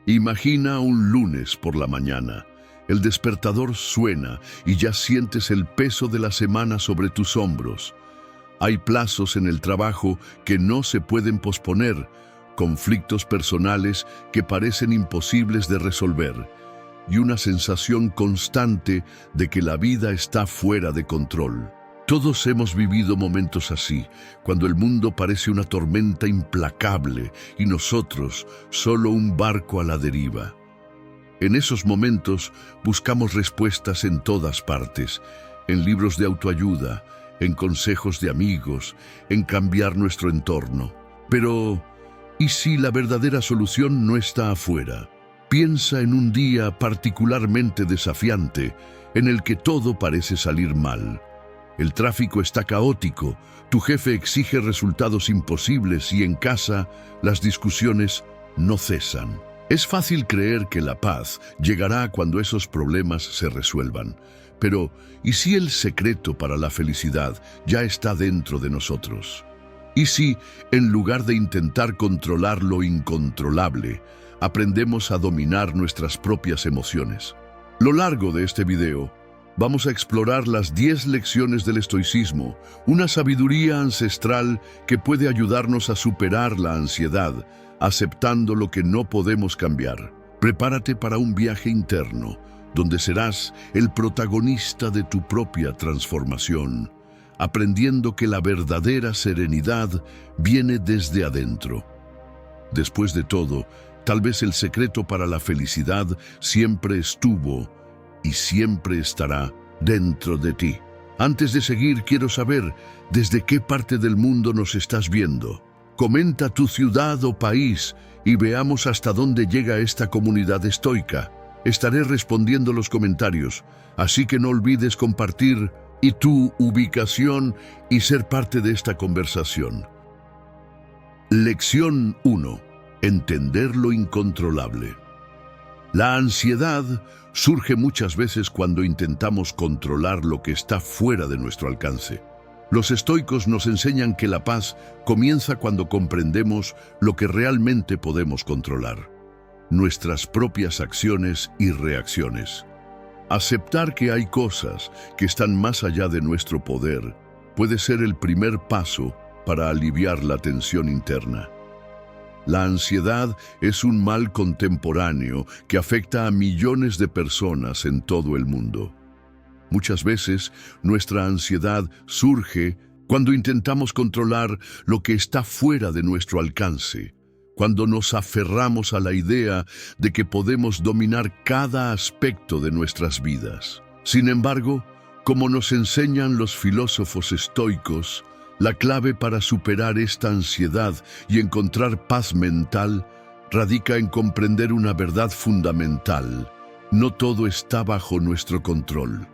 Imagina un lunes por la mañana. El despertador suena y ya sientes el peso de la semana sobre tus hombros. Hay plazos en el trabajo que no se pueden posponer, conflictos personales que parecen imposibles de resolver y una sensación constante de que la vida está fuera de control. Todos hemos vivido momentos así, cuando el mundo parece una tormenta implacable y nosotros solo un barco a la deriva. En esos momentos buscamos respuestas en todas partes, en libros de autoayuda, en consejos de amigos, en cambiar nuestro entorno. Pero, ¿y si la verdadera solución no está afuera? Piensa en un día particularmente desafiante, en el que todo parece salir mal. El tráfico está caótico, tu jefe exige resultados imposibles y en casa las discusiones no cesan. Es fácil creer que la paz llegará cuando esos problemas se resuelvan. Pero, ¿y si el secreto para la felicidad ya está dentro de nosotros? ¿Y si, en lugar de intentar controlar lo incontrolable, aprendemos a dominar nuestras propias emociones? A lo largo de este video, vamos a explorar las 10 lecciones del estoicismo, una sabiduría ancestral que puede ayudarnos a superar la ansiedad, aceptando lo que no podemos cambiar. Prepárate para un viaje interno, donde serás el protagonista de tu propia transformación, aprendiendo que la verdadera serenidad viene desde adentro. Después de todo, tal vez el secreto para la felicidad siempre estuvo y siempre estará dentro de ti. Antes de seguir, quiero saber desde qué parte del mundo nos estás viendo. Comenta tu ciudad o país y veamos hasta dónde llega esta comunidad estoica. Estaré respondiendo los comentarios, así que no olvides compartir y tu ubicación y ser parte de esta conversación. Lección 1. Entender lo incontrolable. La ansiedad surge muchas veces cuando intentamos controlar lo que está fuera de nuestro alcance. Los estoicos nos enseñan que la paz comienza cuando comprendemos lo que realmente podemos controlar: nuestras propias acciones y reacciones. Aceptar que hay cosas que están más allá de nuestro poder puede ser el primer paso para aliviar la tensión interna. La ansiedad es un mal contemporáneo que afecta a millones de personas en todo el mundo. Muchas veces, nuestra ansiedad surge cuando intentamos controlar lo que está fuera de nuestro alcance, cuando nos aferramos a la idea de que podemos dominar cada aspecto de nuestras vidas. Sin embargo, como nos enseñan los filósofos estoicos, la clave para superar esta ansiedad y encontrar paz mental radica en comprender una verdad fundamental: no todo está bajo nuestro control.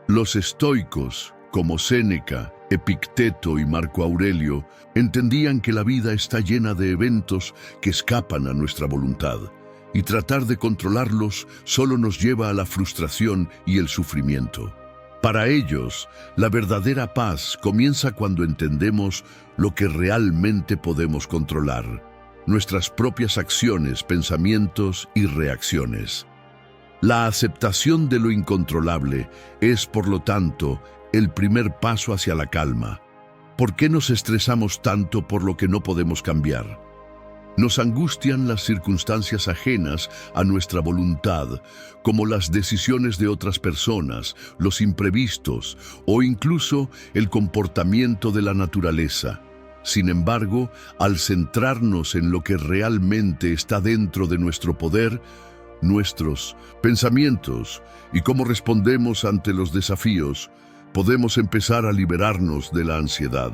Los estoicos, como Séneca, Epicteto y Marco Aurelio, entendían que la vida está llena de eventos que escapan a nuestra voluntad, y tratar de controlarlos solo nos lleva a la frustración y el sufrimiento. Para ellos, la verdadera paz comienza cuando entendemos lo que realmente podemos controlar: nuestras propias acciones, pensamientos y reacciones. La aceptación de lo incontrolable es, por lo tanto, el primer paso hacia la calma. ¿Por qué nos estresamos tanto por lo que no podemos cambiar? Nos angustian las circunstancias ajenas a nuestra voluntad, como las decisiones de otras personas, los imprevistos o incluso el comportamiento de la naturaleza. Sin embargo, al centrarnos en lo que realmente está dentro de nuestro poder, nuestros pensamientos y cómo respondemos ante los desafíos, podemos empezar a liberarnos de la ansiedad.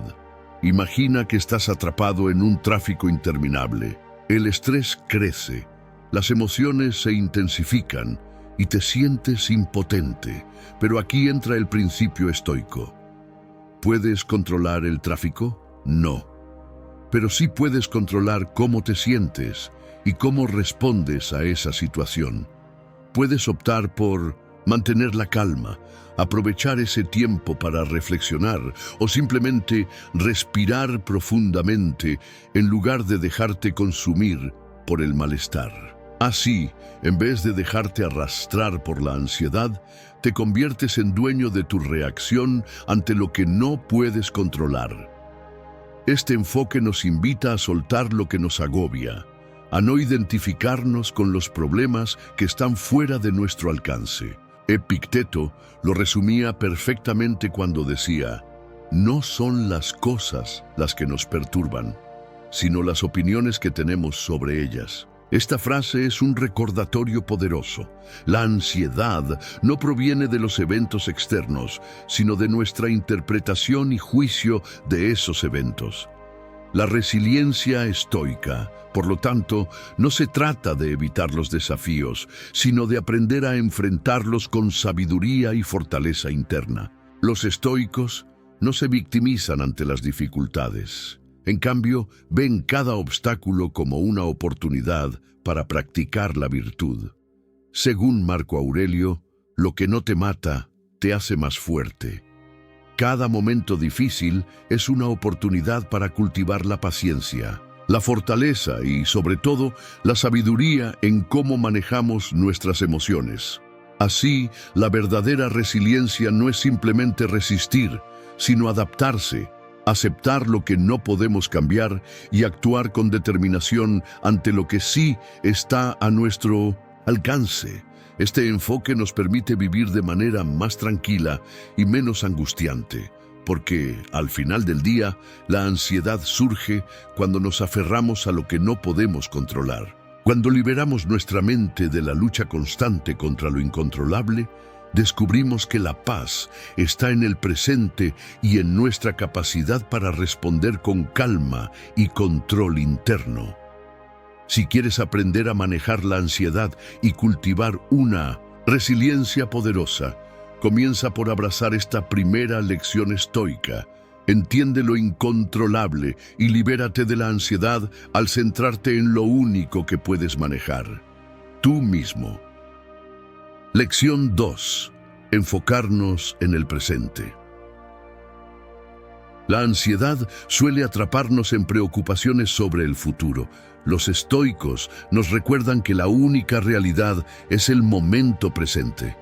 Imagina que estás atrapado en un tráfico interminable. El estrés crece, las emociones se intensifican y te sientes impotente. Pero aquí entra el principio estoico. ¿Puedes controlar el tráfico? No. Pero sí puedes controlar cómo te sientes y cómo respondes a esa situación. Puedes optar por mantener la calma, aprovechar ese tiempo para reflexionar o simplemente respirar profundamente en lugar de dejarte consumir por el malestar. Así, en vez de dejarte arrastrar por la ansiedad, te conviertes en dueño de tu reacción ante lo que no puedes controlar. Este enfoque nos invita a soltar lo que nos agobia, a no identificarnos con los problemas que están fuera de nuestro alcance. Epicteto lo resumía perfectamente cuando decía: no son las cosas las que nos perturban, sino las opiniones que tenemos sobre ellas. Esta frase es un recordatorio poderoso. La ansiedad no proviene de los eventos externos, sino de nuestra interpretación y juicio de esos eventos. La resiliencia estoica, por lo tanto, no se trata de evitar los desafíos, sino de aprender a enfrentarlos con sabiduría y fortaleza interna. Los estoicos no se victimizan ante las dificultades. En cambio, ven cada obstáculo como una oportunidad para practicar la virtud. Según Marco Aurelio, lo que no te mata, te hace más fuerte. Cada momento difícil es una oportunidad para cultivar la paciencia, la fortaleza y, sobre todo, la sabiduría en cómo manejamos nuestras emociones. Así, la verdadera resiliencia no es simplemente resistir, sino adaptarse, aceptar lo que no podemos cambiar y actuar con determinación ante lo que sí está a nuestro alcance. Este enfoque nos permite vivir de manera más tranquila y menos angustiante, porque, al final del día, la ansiedad surge cuando nos aferramos a lo que no podemos controlar. Cuando liberamos nuestra mente de la lucha constante contra lo incontrolable, descubrimos que la paz está en el presente y en nuestra capacidad para responder con calma y control interno. Si quieres aprender a manejar la ansiedad y cultivar una resiliencia poderosa, comienza por abrazar esta primera lección estoica. Entiende lo incontrolable y libérate de la ansiedad al centrarte en lo único que puedes manejar: tú mismo. Lección 2. Enfocarnos en el presente. La ansiedad suele atraparnos en preocupaciones sobre el futuro. Los estoicos nos recuerdan que la única realidad es el momento presente.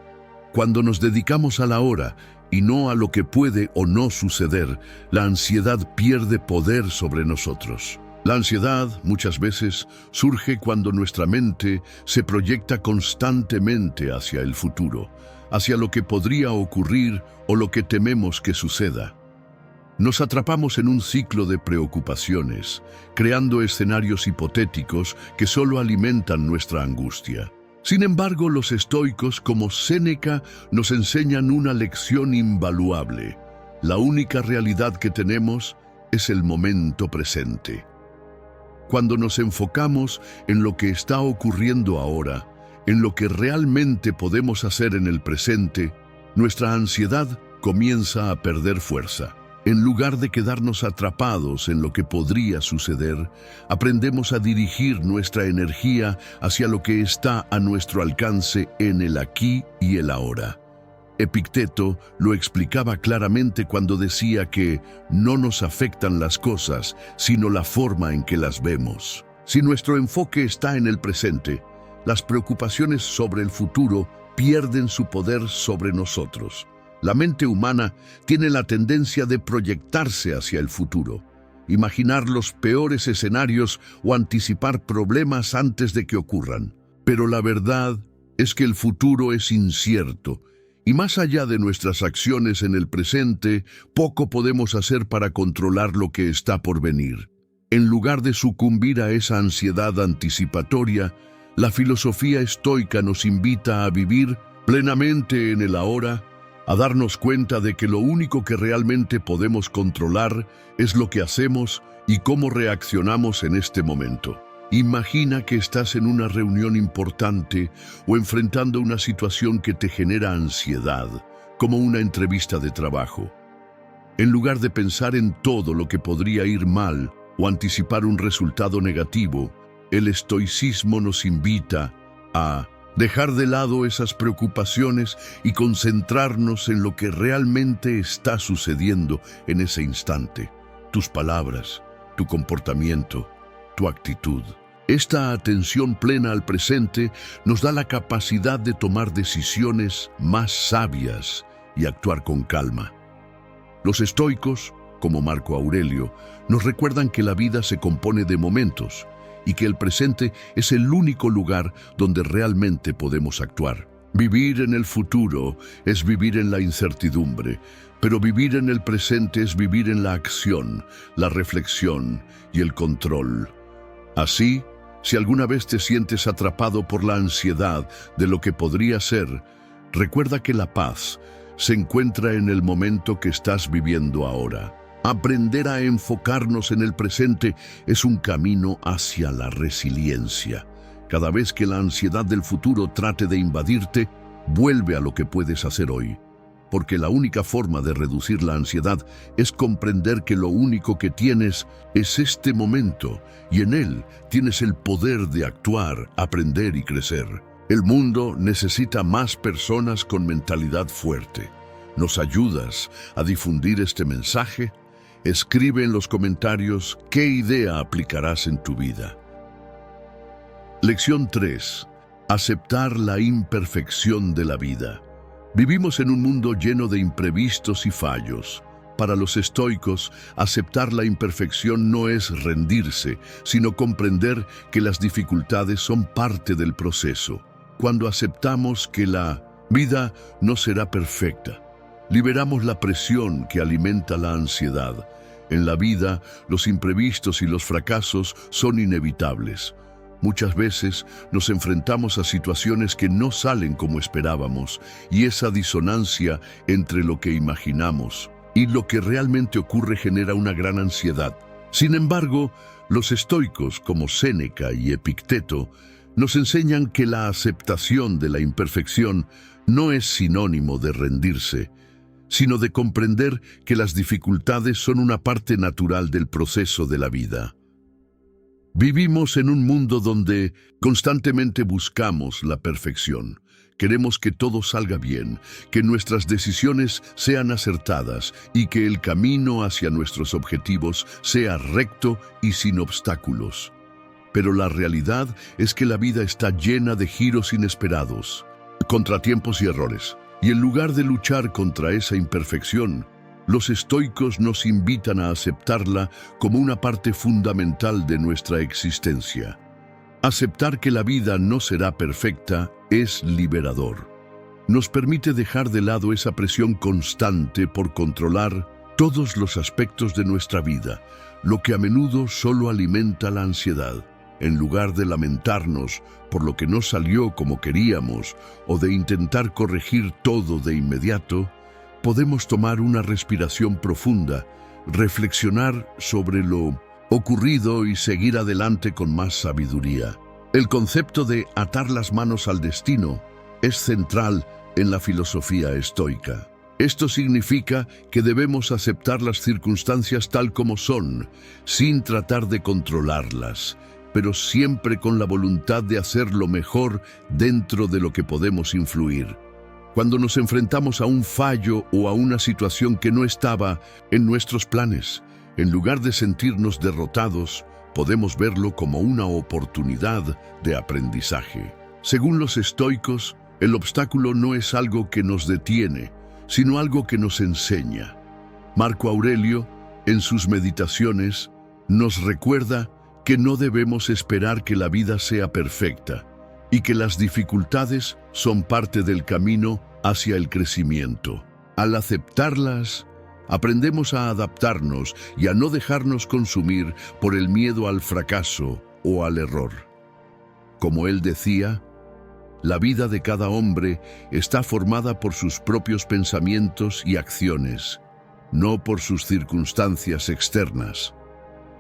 Cuando nos dedicamos al ahora y no a lo que puede o no suceder, la ansiedad pierde poder sobre nosotros. La ansiedad, muchas veces, surge cuando nuestra mente se proyecta constantemente hacia el futuro, hacia lo que podría ocurrir o lo que tememos que suceda. Nos atrapamos en un ciclo de preocupaciones, creando escenarios hipotéticos que solo alimentan nuestra angustia. Sin embargo, los estoicos, como Séneca, nos enseñan una lección invaluable. La única realidad que tenemos es el momento presente. Cuando nos enfocamos en lo que está ocurriendo ahora, en lo que realmente podemos hacer en el presente, nuestra ansiedad comienza a perder fuerza. En lugar de quedarnos atrapados en lo que podría suceder, aprendemos a dirigir nuestra energía hacia lo que está a nuestro alcance en el aquí y el ahora. Epicteto lo explicaba claramente cuando decía que no nos afectan las cosas, sino la forma en que las vemos. Si nuestro enfoque está en el presente, las preocupaciones sobre el futuro pierden su poder sobre nosotros. La mente humana tiene la tendencia de proyectarse hacia el futuro, imaginar los peores escenarios o anticipar problemas antes de que ocurran. Pero la verdad es que el futuro es incierto, y más allá de nuestras acciones en el presente, poco podemos hacer para controlar lo que está por venir. En lugar de sucumbir a esa ansiedad anticipatoria, la filosofía estoica nos invita a vivir plenamente en el ahora, a darnos cuenta de que lo único que realmente podemos controlar es lo que hacemos y cómo reaccionamos en este momento. Imagina que estás en una reunión importante o enfrentando una situación que te genera ansiedad, como una entrevista de trabajo. En lugar de pensar en todo lo que podría ir mal o anticipar un resultado negativo, el estoicismo nos invita a dejar de lado esas preocupaciones y concentrarnos en lo que realmente está sucediendo en ese instante. Tus palabras, tu comportamiento, tu actitud. Esta atención plena al presente nos da la capacidad de tomar decisiones más sabias y actuar con calma. Los estoicos, como Marco Aurelio, nos recuerdan que la vida se compone de momentos y que el presente es el único lugar donde realmente podemos actuar. Vivir en el futuro es vivir en la incertidumbre, pero vivir en el presente es vivir en la acción, la reflexión y el control. Así, si alguna vez te sientes atrapado por la ansiedad de lo que podría ser, recuerda que la paz se encuentra en el momento que estás viviendo ahora. Aprender a enfocarnos en el presente es un camino hacia la resiliencia. Cada vez que la ansiedad del futuro trate de invadirte, vuelve a lo que puedes hacer hoy. Porque la única forma de reducir la ansiedad es comprender que lo único que tienes es este momento y en él tienes el poder de actuar, aprender y crecer. El mundo necesita más personas con mentalidad fuerte. ¿Nos ayudas a difundir este mensaje? Escribe en los comentarios qué idea aplicarás en tu vida. Lección 3. Aceptar la imperfección de la vida. Vivimos en un mundo lleno de imprevistos y fallos. Para los estoicos, aceptar la imperfección no es rendirse, sino comprender que las dificultades son parte del proceso. Cuando aceptamos que la vida no será perfecta, liberamos la presión que alimenta la ansiedad. En la vida, los imprevistos y los fracasos son inevitables. Muchas veces nos enfrentamos a situaciones que no salen como esperábamos, y esa disonancia entre lo que imaginamos y lo que realmente ocurre genera una gran ansiedad. Sin embargo, los estoicos como Séneca y Epicteto nos enseñan que la aceptación de la imperfección no es sinónimo de rendirse, sino de comprender que las dificultades son una parte natural del proceso de la vida. Vivimos en un mundo donde constantemente buscamos la perfección. Queremos que todo salga bien, que nuestras decisiones sean acertadas y que el camino hacia nuestros objetivos sea recto y sin obstáculos. Pero la realidad es que la vida está llena de giros inesperados, contratiempos y errores. Y en lugar de luchar contra esa imperfección, los estoicos nos invitan a aceptarla como una parte fundamental de nuestra existencia. Aceptar que la vida no será perfecta es liberador. Nos permite dejar de lado esa presión constante por controlar todos los aspectos de nuestra vida, lo que a menudo solo alimenta la ansiedad. En lugar de lamentarnos por lo que no salió como queríamos o de intentar corregir todo de inmediato, podemos tomar una respiración profunda, reflexionar sobre lo ocurrido y seguir adelante con más sabiduría. El concepto de atar las manos al destino es central en la filosofía estoica. Esto significa que debemos aceptar las circunstancias tal como son, sin tratar de controlarlas, pero siempre con la voluntad de hacer lo mejor dentro de lo que podemos influir. Cuando nos enfrentamos a un fallo o a una situación que no estaba en nuestros planes, en lugar de sentirnos derrotados, podemos verlo como una oportunidad de aprendizaje. Según los estoicos, el obstáculo no es algo que nos detiene, sino algo que nos enseña. Marco Aurelio, en sus meditaciones, nos recuerda que no debemos esperar que la vida sea perfecta y que las dificultades son parte del camino hacia el crecimiento. Al aceptarlas, aprendemos a adaptarnos y a no dejarnos consumir por el miedo al fracaso o al error. Como él decía, la vida de cada hombre está formada por sus propios pensamientos y acciones, no por sus circunstancias externas.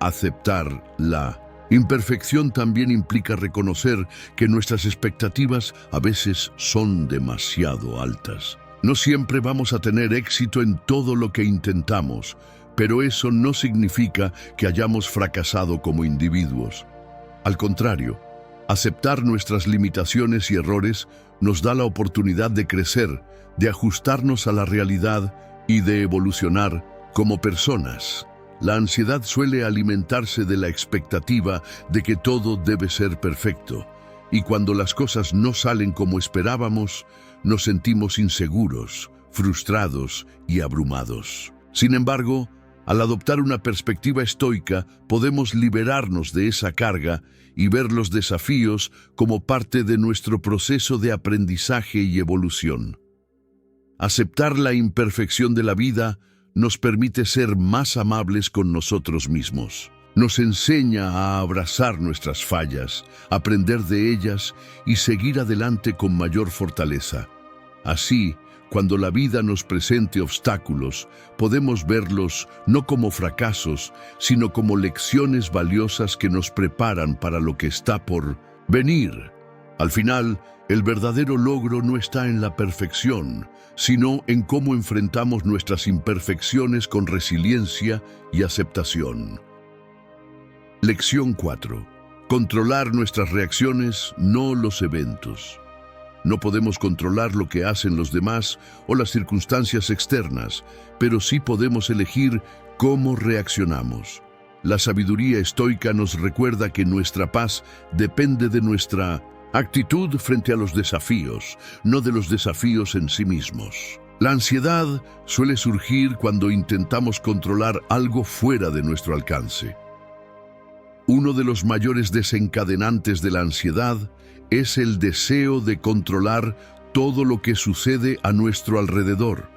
Aceptar la imperfección también implica reconocer que nuestras expectativas a veces son demasiado altas. No siempre vamos a tener éxito en todo lo que intentamos, pero eso no significa que hayamos fracasado como individuos. Al contrario, aceptar nuestras limitaciones y errores nos da la oportunidad de crecer, de ajustarnos a la realidad y de evolucionar como personas. La ansiedad suele alimentarse de la expectativa de que todo debe ser perfecto, y cuando las cosas no salen como esperábamos, nos sentimos inseguros, frustrados y abrumados. Sin embargo, al adoptar una perspectiva estoica, podemos liberarnos de esa carga y ver los desafíos como parte de nuestro proceso de aprendizaje y evolución. Aceptar la imperfección de la vida nos permite ser más amables con nosotros mismos. Nos enseña a abrazar nuestras fallas, aprender de ellas y seguir adelante con mayor fortaleza. Así, cuando la vida nos presente obstáculos, podemos verlos no como fracasos, sino como lecciones valiosas que nos preparan para lo que está por venir. Al final, el verdadero logro no está en la perfección, sino en cómo enfrentamos nuestras imperfecciones con resiliencia y aceptación. Lección 4. Controlar nuestras reacciones, no los eventos. No podemos controlar lo que hacen los demás o las circunstancias externas, pero sí podemos elegir cómo reaccionamos. La sabiduría estoica nos recuerda que nuestra paz depende de nuestra actitud frente a los desafíos, no de los desafíos en sí mismos. La ansiedad suele surgir cuando intentamos controlar algo fuera de nuestro alcance. Uno de los mayores desencadenantes de la ansiedad es el deseo de controlar todo lo que sucede a nuestro alrededor.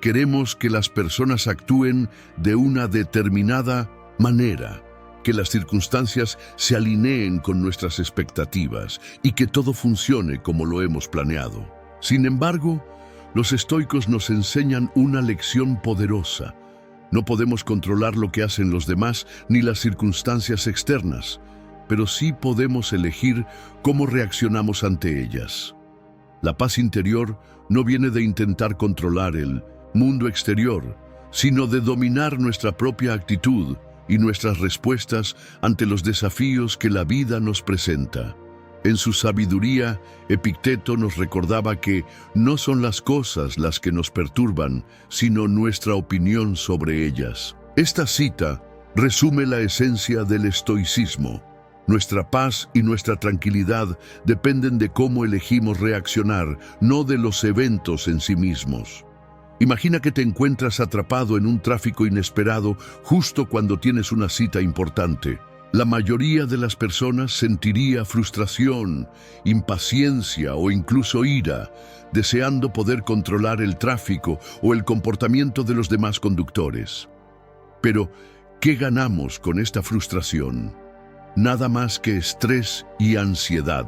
Queremos que las personas actúen de una determinada manera, que las circunstancias se alineen con nuestras expectativas y que todo funcione como lo hemos planeado. Sin embargo, los estoicos nos enseñan una lección poderosa. No podemos controlar lo que hacen los demás ni las circunstancias externas, pero sí podemos elegir cómo reaccionamos ante ellas. La paz interior no viene de intentar controlar el mundo exterior, sino de dominar nuestra propia actitud y nuestras respuestas ante los desafíos que la vida nos presenta. En su sabiduría, Epicteto nos recordaba que no son las cosas las que nos perturban, sino nuestra opinión sobre ellas. Esta cita resume la esencia del estoicismo. Nuestra paz y nuestra tranquilidad dependen de cómo elegimos reaccionar, no de los eventos en sí mismos. Imagina que te encuentras atrapado en un tráfico inesperado justo cuando tienes una cita importante. La mayoría de las personas sentiría frustración, impaciencia o incluso ira, deseando poder controlar el tráfico o el comportamiento de los demás conductores. Pero, ¿qué ganamos con esta frustración? Nada más que estrés y ansiedad.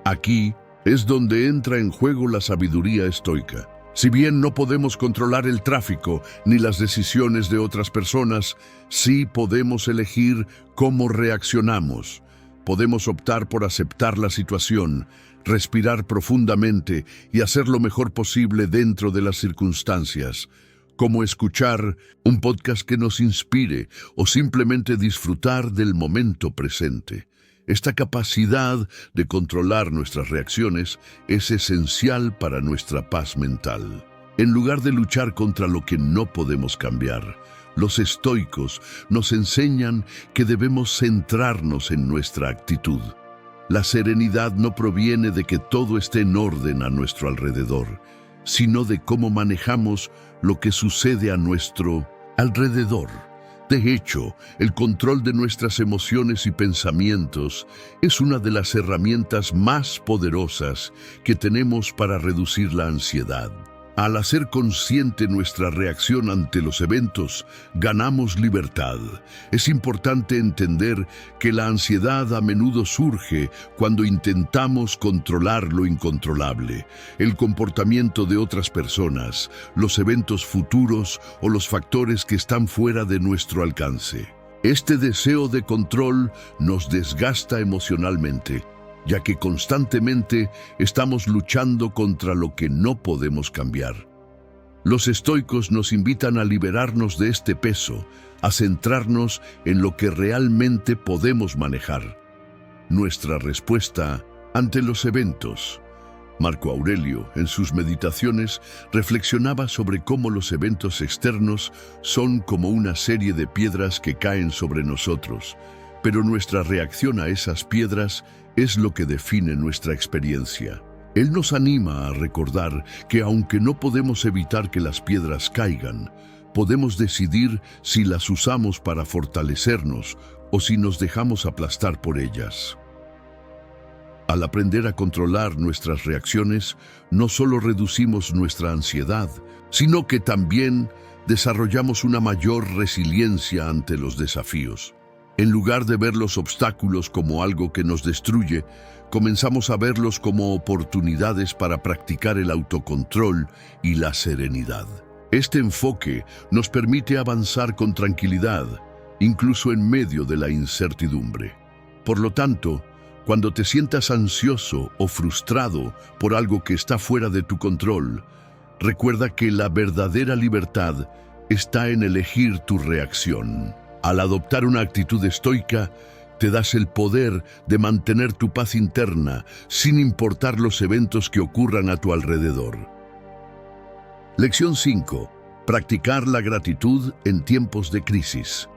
Aquí es donde entra en juego la sabiduría estoica. Si bien no podemos controlar el tráfico ni las decisiones de otras personas, sí podemos elegir cómo reaccionamos. Podemos optar por aceptar la situación, respirar profundamente y hacer lo mejor posible dentro de las circunstancias, como escuchar un podcast que nos inspire o simplemente disfrutar del momento presente. Esta capacidad de controlar nuestras reacciones es esencial para nuestra paz mental. En lugar de luchar contra lo que no podemos cambiar, los estoicos nos enseñan que debemos centrarnos en nuestra actitud. La serenidad no proviene de que todo esté en orden a nuestro alrededor, sino de cómo manejamos lo que sucede a nuestro alrededor. De hecho, el control de nuestras emociones y pensamientos es una de las herramientas más poderosas que tenemos para reducir la ansiedad. Al hacer consciente nuestra reacción ante los eventos, ganamos libertad. Es importante entender que la ansiedad a menudo surge cuando intentamos controlar lo incontrolable, el comportamiento de otras personas, los eventos futuros o los factores que están fuera de nuestro alcance. Este deseo de control nos desgasta emocionalmente, ya que constantemente estamos luchando contra lo que no podemos cambiar. Los estoicos nos invitan a liberarnos de este peso, a centrarnos en lo que realmente podemos manejar. Nuestra respuesta ante los eventos. Marco Aurelio, en sus meditaciones, reflexionaba sobre cómo los eventos externos son como una serie de piedras que caen sobre nosotros, pero nuestra reacción a esas piedras es lo que define nuestra experiencia. Él nos anima a recordar que aunque no podemos evitar que las piedras caigan, podemos decidir si las usamos para fortalecernos o si nos dejamos aplastar por ellas. Al aprender a controlar nuestras reacciones, no solo reducimos nuestra ansiedad, sino que también desarrollamos una mayor resiliencia ante los desafíos. En lugar de ver los obstáculos como algo que nos destruye, comenzamos a verlos como oportunidades para practicar el autocontrol y la serenidad. Este enfoque nos permite avanzar con tranquilidad, incluso en medio de la incertidumbre. Por lo tanto, cuando te sientas ansioso o frustrado por algo que está fuera de tu control, recuerda que la verdadera libertad está en elegir tu reacción. Al adoptar una actitud estoica, te das el poder de mantener tu paz interna sin importar los eventos que ocurran a tu alrededor. Lección 5. Practicar la gratitud en tiempos de crisis.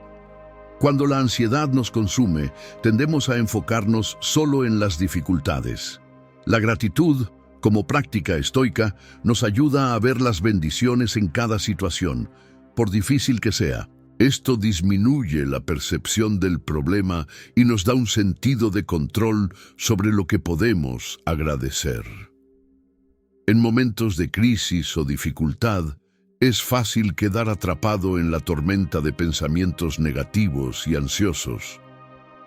Cuando la ansiedad nos consume, tendemos a enfocarnos solo en las dificultades. La gratitud, como práctica estoica, nos ayuda a ver las bendiciones en cada situación, por difícil que sea. Esto disminuye la percepción del problema y nos da un sentido de control sobre lo que podemos agradecer. En momentos de crisis o dificultad, es fácil quedar atrapado en la tormenta de pensamientos negativos y ansiosos.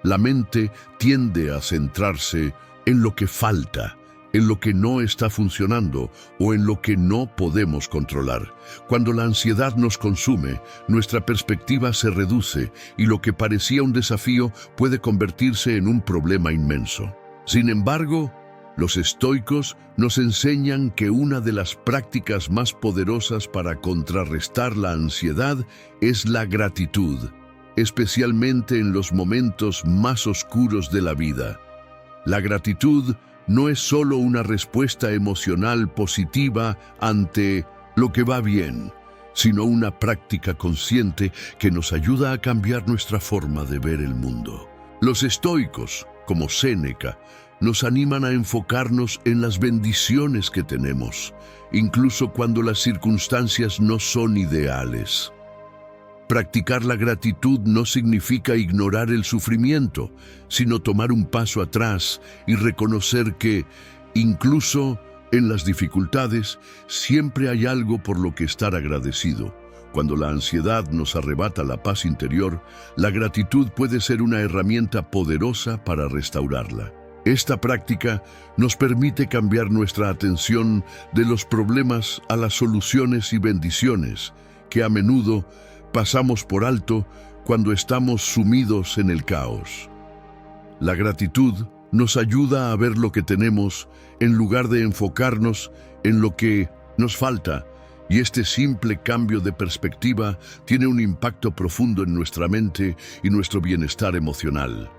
La mente tiende a centrarse en lo que falta, en lo que no está funcionando o en lo que no podemos controlar. Cuando la ansiedad nos consume, nuestra perspectiva se reduce y lo que parecía un desafío puede convertirse en un problema inmenso. Sin embargo, los estoicos nos enseñan que una de las prácticas más poderosas para contrarrestar la ansiedad es la gratitud, especialmente en los momentos más oscuros de la vida. La gratitud no es solo una respuesta emocional positiva ante lo que va bien, sino una práctica consciente que nos ayuda a cambiar nuestra forma de ver el mundo. Los estoicos, como Séneca, nos animan a enfocarnos en las bendiciones que tenemos, incluso cuando las circunstancias no son ideales. Practicar la gratitud no significa ignorar el sufrimiento, sino tomar un paso atrás y reconocer que, incluso en las dificultades, siempre hay algo por lo que estar agradecido. Cuando la ansiedad nos arrebata la paz interior, la gratitud puede ser una herramienta poderosa para restaurarla. Esta práctica nos permite cambiar nuestra atención de los problemas a las soluciones y bendiciones, que a menudo pasamos por alto cuando estamos sumidos en el caos. La gratitud nos ayuda a ver lo que tenemos en lugar de enfocarnos en lo que nos falta, y este simple cambio de perspectiva tiene un impacto profundo en nuestra mente y nuestro bienestar emocional.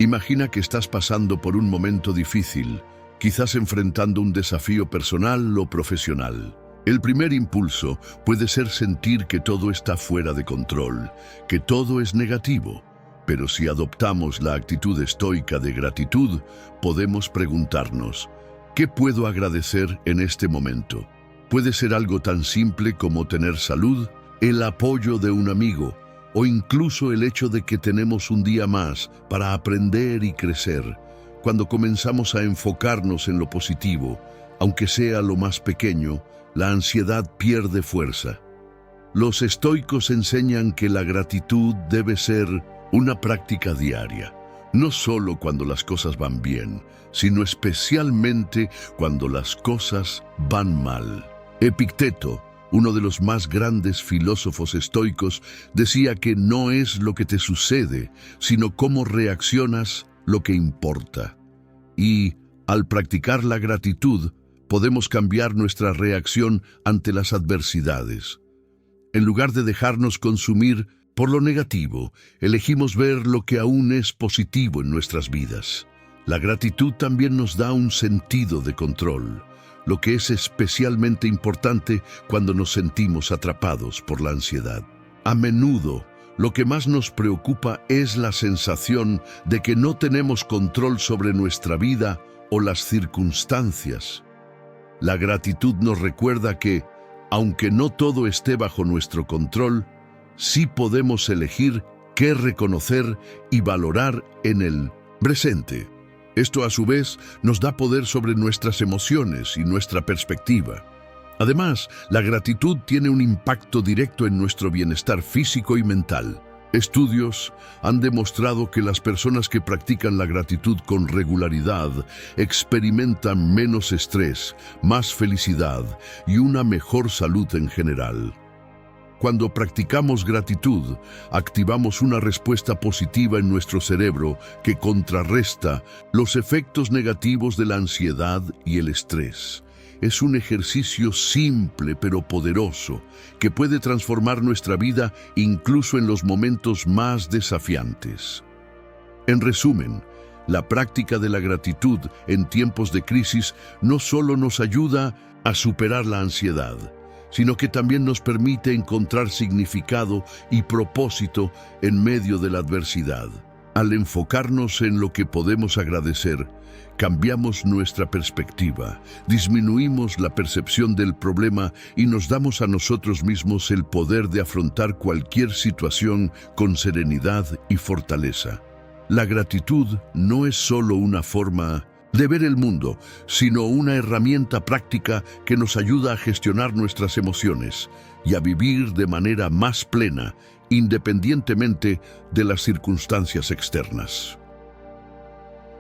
Imagina que estás pasando por un momento difícil, quizás enfrentando un desafío personal o profesional. El primer impulso puede ser sentir que todo está fuera de control, que todo es negativo. Pero si adoptamos la actitud estoica de gratitud, podemos preguntarnos, ¿qué puedo agradecer en este momento? Puede ser algo tan simple como tener salud, el apoyo de un amigo, o incluso el hecho de que tenemos un día más para aprender y crecer. Cuando comenzamos a enfocarnos en lo positivo, aunque sea lo más pequeño, la ansiedad pierde fuerza. Los estoicos enseñan que la gratitud debe ser una práctica diaria, no solo cuando las cosas van bien, sino especialmente cuando las cosas van mal. Epicteto, uno de los más grandes filósofos estoicos, decía que no es lo que te sucede, sino cómo reaccionas lo que importa. Y, al practicar la gratitud, podemos cambiar nuestra reacción ante las adversidades. En lugar de dejarnos consumir por lo negativo, elegimos ver lo que aún es positivo en nuestras vidas. La gratitud también nos da un sentido de control, lo que es especialmente importante cuando nos sentimos atrapados por la ansiedad. A menudo, lo que más nos preocupa es la sensación de que no tenemos control sobre nuestra vida o las circunstancias. La gratitud nos recuerda que, aunque no todo esté bajo nuestro control, sí podemos elegir qué reconocer y valorar en el presente. Esto, a su vez, nos da poder sobre nuestras emociones y nuestra perspectiva. Además, la gratitud tiene un impacto directo en nuestro bienestar físico y mental. Estudios han demostrado que las personas que practican la gratitud con regularidad experimentan menos estrés, más felicidad y una mejor salud en general. Cuando practicamos gratitud, activamos una respuesta positiva en nuestro cerebro que contrarresta los efectos negativos de la ansiedad y el estrés. Es un ejercicio simple pero poderoso que puede transformar nuestra vida incluso en los momentos más desafiantes. En resumen, la práctica de la gratitud en tiempos de crisis no solo nos ayuda a superar la ansiedad, sino que también nos permite encontrar significado y propósito en medio de la adversidad. Al enfocarnos en lo que podemos agradecer, cambiamos nuestra perspectiva, disminuimos la percepción del problema y nos damos a nosotros mismos el poder de afrontar cualquier situación con serenidad y fortaleza. La gratitud no es solo una forma de ver el mundo, sino una herramienta práctica que nos ayuda a gestionar nuestras emociones y a vivir de manera más plena, independientemente de las circunstancias externas.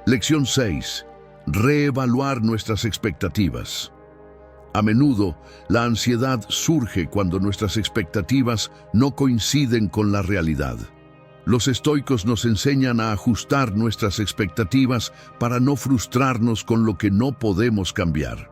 Lección 6. Reevaluar nuestras expectativas. A menudo, la ansiedad surge cuando nuestras expectativas no coinciden con la realidad. Los estoicos nos enseñan a ajustar nuestras expectativas para no frustrarnos con lo que no podemos cambiar.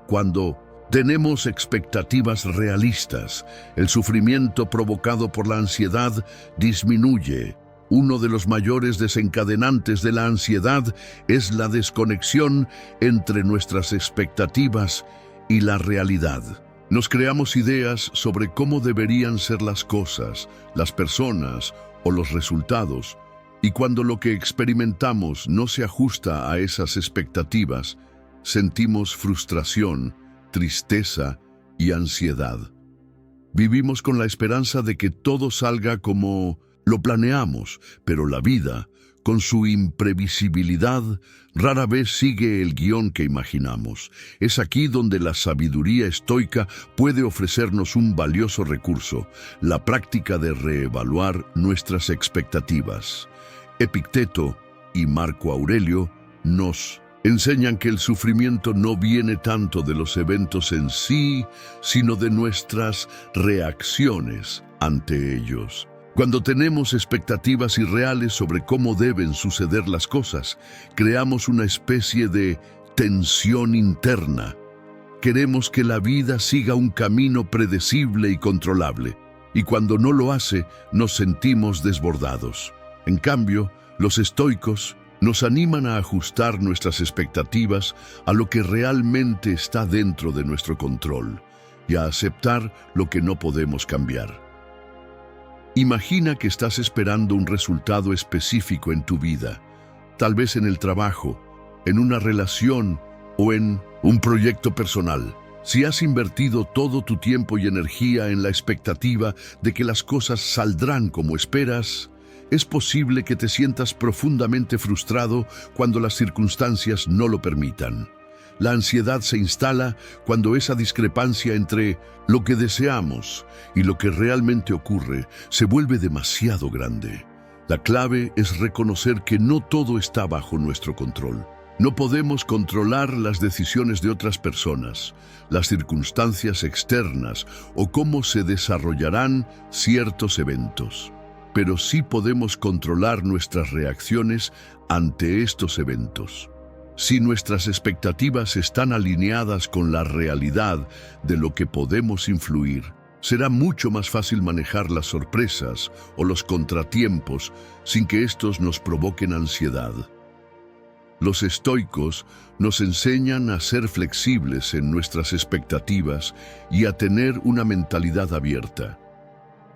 Cuando tenemos expectativas realistas, el sufrimiento provocado por la ansiedad disminuye. Uno de los mayores desencadenantes de la ansiedad es la desconexión entre nuestras expectativas y la realidad. Nos creamos ideas sobre cómo deberían ser las cosas, las personas o los resultados, y cuando lo que experimentamos no se ajusta a esas expectativas, sentimos frustración, tristeza y ansiedad. Vivimos con la esperanza de que todo salga como lo planeamos, pero la vida, con su imprevisibilidad, rara vez sigue el guión que imaginamos. Es aquí donde la sabiduría estoica puede ofrecernos un valioso recurso, la práctica de reevaluar nuestras expectativas. Epicteto y Marco Aurelio nos enseñan que el sufrimiento no viene tanto de los eventos en sí, sino de nuestras reacciones ante ellos. Cuando tenemos expectativas irreales sobre cómo deben suceder las cosas, creamos una especie de tensión interna. Queremos que la vida siga un camino predecible y controlable, y cuando no lo hace, nos sentimos desbordados. En cambio, los estoicos nos animan a ajustar nuestras expectativas a lo que realmente está dentro de nuestro control y a aceptar lo que no podemos cambiar. Imagina que estás esperando un resultado específico en tu vida, tal vez en el trabajo, en una relación o en un proyecto personal. Si has invertido todo tu tiempo y energía en la expectativa de que las cosas saldrán como esperas, es posible que te sientas profundamente frustrado cuando las circunstancias no lo permitan. La ansiedad se instala cuando esa discrepancia entre lo que deseamos y lo que realmente ocurre se vuelve demasiado grande. La clave es reconocer que no todo está bajo nuestro control. No podemos controlar las decisiones de otras personas, las circunstancias externas o cómo se desarrollarán ciertos eventos. Pero sí podemos controlar nuestras reacciones ante estos eventos. Si nuestras expectativas están alineadas con la realidad de lo que podemos influir, será mucho más fácil manejar las sorpresas o los contratiempos sin que estos nos provoquen ansiedad. Los estoicos nos enseñan a ser flexibles en nuestras expectativas y a tener una mentalidad abierta.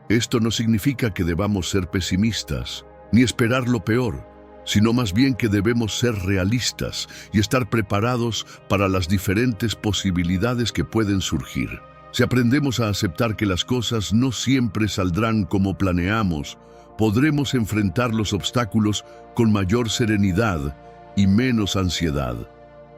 Esto no significa que debamos ser pesimistas, ni esperar lo peor, sino más bien que debemos ser realistas y estar preparados para las diferentes posibilidades que pueden surgir. Si aprendemos a aceptar que las cosas no siempre saldrán como planeamos, podremos enfrentar los obstáculos con mayor serenidad y menos ansiedad.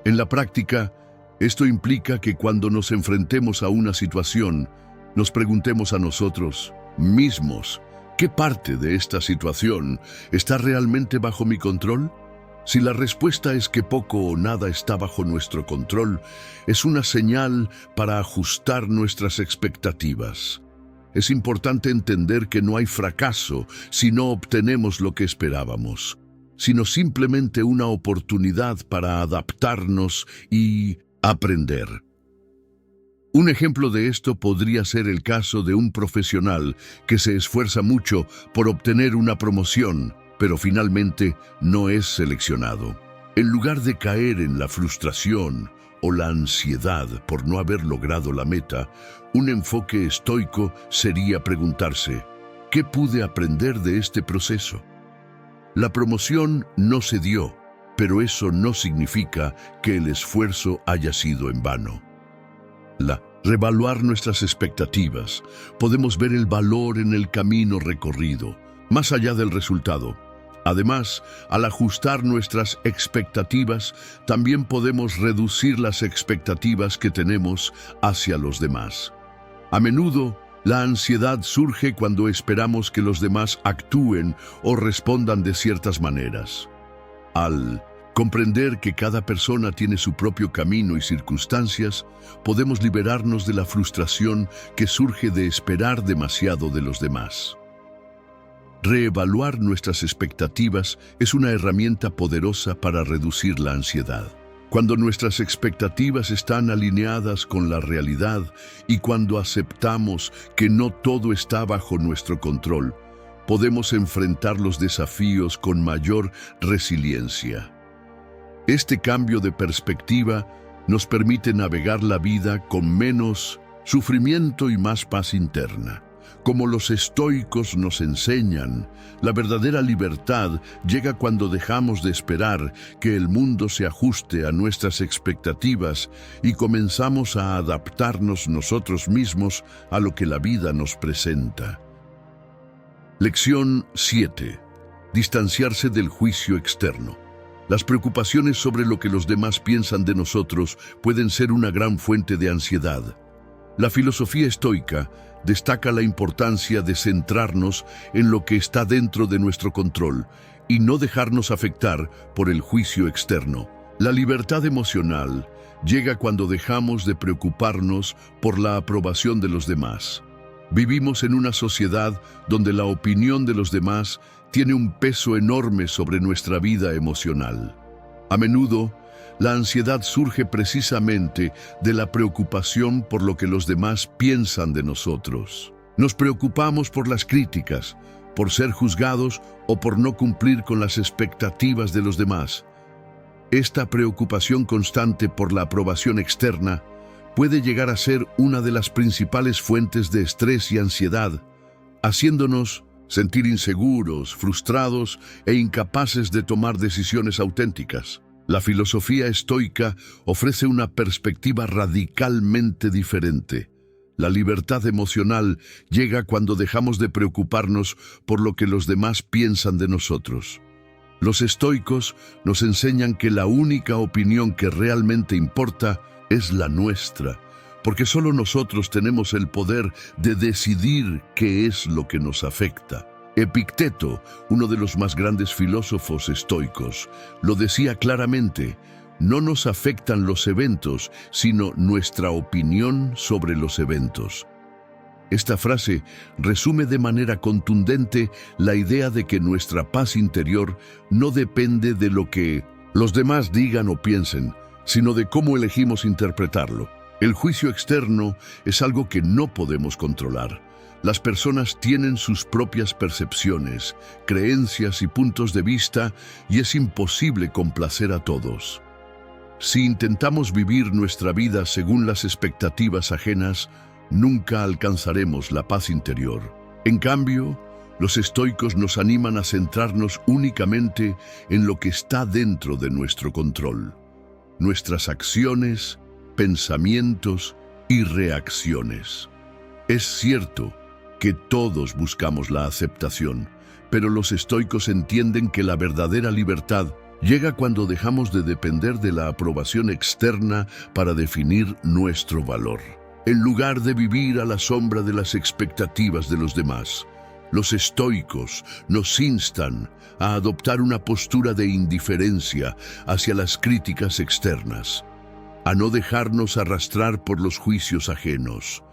En la práctica, esto implica que cuando nos enfrentemos a una situación, nos preguntemos a nosotros mismos, ¿qué parte de esta situación está realmente bajo mi control? Si la respuesta es que poco o nada está bajo nuestro control, es una señal para ajustar nuestras expectativas. Es importante entender que no hay fracaso si no obtenemos lo que esperábamos, sino simplemente una oportunidad para adaptarnos y aprender. Un ejemplo de esto podría ser el caso de un profesional que se esfuerza mucho por obtener una promoción, pero finalmente no es seleccionado. En lugar de caer en la frustración o la ansiedad por no haber logrado la meta, un enfoque estoico sería preguntarse, ¿qué pude aprender de este proceso? La promoción no se dio, pero eso no significa que el esfuerzo haya sido en vano. Revaluar nuestras expectativas, podemos ver el valor en el camino recorrido, más allá del resultado. Además, al ajustar nuestras expectativas, también podemos reducir las expectativas que tenemos hacia los demás. A menudo, la ansiedad surge cuando esperamos que los demás actúen o respondan de ciertas maneras. Al comprender que cada persona tiene su propio camino y circunstancias, podemos liberarnos de la frustración que surge de esperar demasiado de los demás. Reevaluar nuestras expectativas es una herramienta poderosa para reducir la ansiedad. Cuando nuestras expectativas están alineadas con la realidad y cuando aceptamos que no todo está bajo nuestro control, podemos enfrentar los desafíos con mayor resiliencia. Este cambio de perspectiva nos permite navegar la vida con menos sufrimiento y más paz interna. Como los estoicos nos enseñan, la verdadera libertad llega cuando dejamos de esperar que el mundo se ajuste a nuestras expectativas y comenzamos a adaptarnos nosotros mismos a lo que la vida nos presenta. Lección 7. Distanciarse del juicio externo. Las preocupaciones sobre lo que los demás piensan de nosotros pueden ser una gran fuente de ansiedad. La filosofía estoica destaca la importancia de centrarnos en lo que está dentro de nuestro control y no dejarnos afectar por el juicio externo. La libertad emocional llega cuando dejamos de preocuparnos por la aprobación de los demás. Vivimos en una sociedad donde la opinión de los demás tiene un peso enorme sobre nuestra vida emocional. A menudo, la ansiedad surge precisamente de la preocupación por lo que los demás piensan de nosotros. Nos preocupamos por las críticas, por ser juzgados o por no cumplir con las expectativas de los demás. Esta preocupación constante por la aprobación externa puede llegar a ser una de las principales fuentes de estrés y ansiedad, haciéndonos sentir inseguros, frustrados e incapaces de tomar decisiones auténticas. La filosofía estoica ofrece una perspectiva radicalmente diferente. La libertad emocional llega cuando dejamos de preocuparnos por lo que los demás piensan de nosotros. Los estoicos nos enseñan que la única opinión que realmente importa es la nuestra, porque solo nosotros tenemos el poder de decidir qué es lo que nos afecta. Epicteto, uno de los más grandes filósofos estoicos, lo decía claramente: no nos afectan los eventos, sino nuestra opinión sobre los eventos. Esta frase resume de manera contundente la idea de que nuestra paz interior no depende de lo que los demás digan o piensen, sino de cómo elegimos interpretarlo. El juicio externo es algo que no podemos controlar, Las personas tienen sus propias percepciones, creencias y puntos de vista, y es imposible complacer a todos. Si intentamos vivir nuestra vida según las expectativas ajenas, nunca alcanzaremos la paz interior. En cambio, los estoicos nos animan a centrarnos únicamente en lo que está dentro de nuestro control: nuestras acciones, pensamientos y reacciones. Es cierto que todos buscamos la aceptación, pero los estoicos entienden que la verdadera libertad llega cuando dejamos de depender de la aprobación externa para definir nuestro valor. En lugar de vivir a la sombra de las expectativas de los demás, los estoicos nos instan a adoptar una postura de indiferencia hacia las críticas externas, a no dejarnos arrastrar por los juicios ajenos.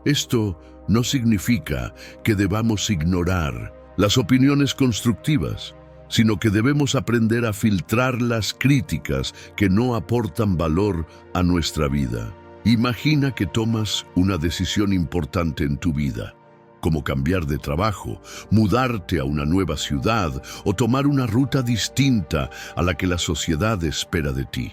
Esto no significa que debamos ignorar las opiniones constructivas, sino que debemos aprender a filtrar las críticas que no aportan valor a nuestra vida. Imagina que tomas una decisión importante en tu vida, como cambiar de trabajo, mudarte a una nueva ciudad o tomar una ruta distinta a la que la sociedad espera de ti.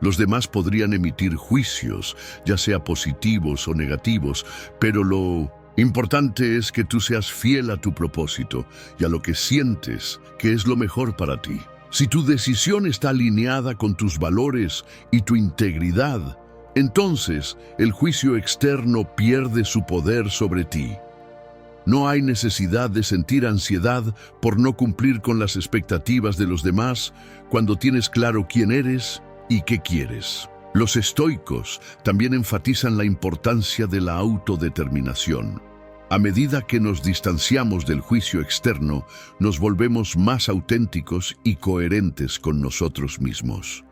Los demás podrían emitir juicios, ya sea positivos o negativos, pero lo importante es que tú seas fiel a tu propósito y a lo que sientes que es lo mejor para ti. Si tu decisión está alineada con tus valores y tu integridad, entonces el juicio externo pierde su poder sobre ti. No hay necesidad de sentir ansiedad por no cumplir con las expectativas de los demás cuando tienes claro quién eres y qué quieres. Los estoicos también enfatizan la importancia de la autodeterminación. A medida que nos distanciamos del juicio externo, nos volvemos más auténticos y coherentes con nosotros mismos.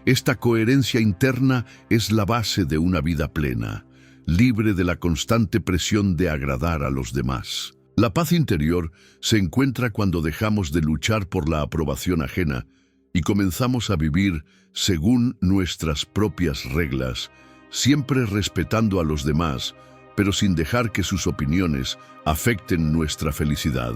Esta coherencia interna es la base de una vida plena, libre de la constante presión de agradar a los demás. La paz interior se encuentra cuando dejamos de luchar por la aprobación ajena y comenzamos a vivir según nuestras propias reglas, siempre respetando a los demás, pero sin dejar que sus opiniones afecten nuestra felicidad.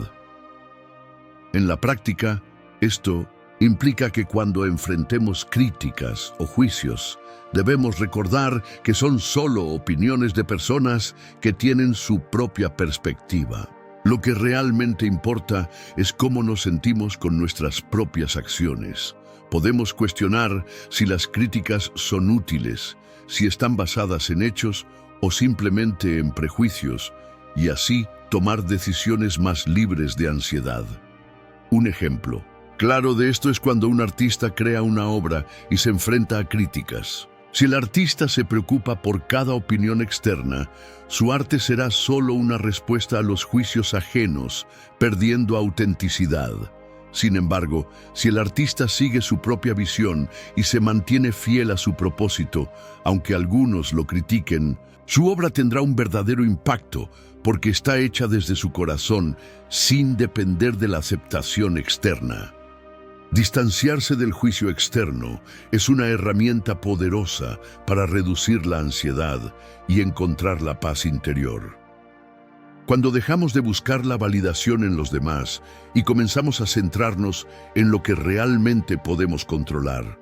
En la práctica, esto implica que cuando enfrentemos críticas o juicios, debemos recordar que son solo opiniones de personas que tienen su propia perspectiva. Lo que realmente importa es cómo nos sentimos con nuestras propias acciones. Podemos cuestionar si las críticas son útiles, si están basadas en hechos o simplemente en prejuicios, y así tomar decisiones más libres de ansiedad. Un ejemplo claro de esto es cuando un artista crea una obra y se enfrenta a críticas. Si el artista se preocupa por cada opinión externa, su arte será solo una respuesta a los juicios ajenos, perdiendo autenticidad. Sin embargo, si el artista sigue su propia visión y se mantiene fiel a su propósito, aunque algunos lo critiquen, su obra tendrá un verdadero impacto porque está hecha desde su corazón, sin depender de la aceptación externa. Distanciarse del juicio externo es una herramienta poderosa para reducir la ansiedad y encontrar la paz interior. Cuando dejamos de buscar la validación en los demás y comenzamos a centrarnos en lo que realmente podemos controlar,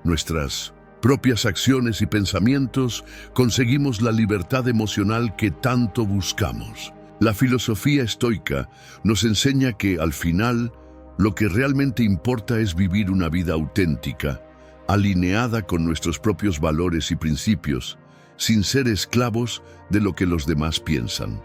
nuestras propias acciones y pensamientos, conseguimos la libertad emocional que tanto buscamos. La filosofía estoica nos enseña que, al final, lo que realmente importa es vivir una vida auténtica, alineada con nuestros propios valores y principios, sin ser esclavos de lo que los demás piensan.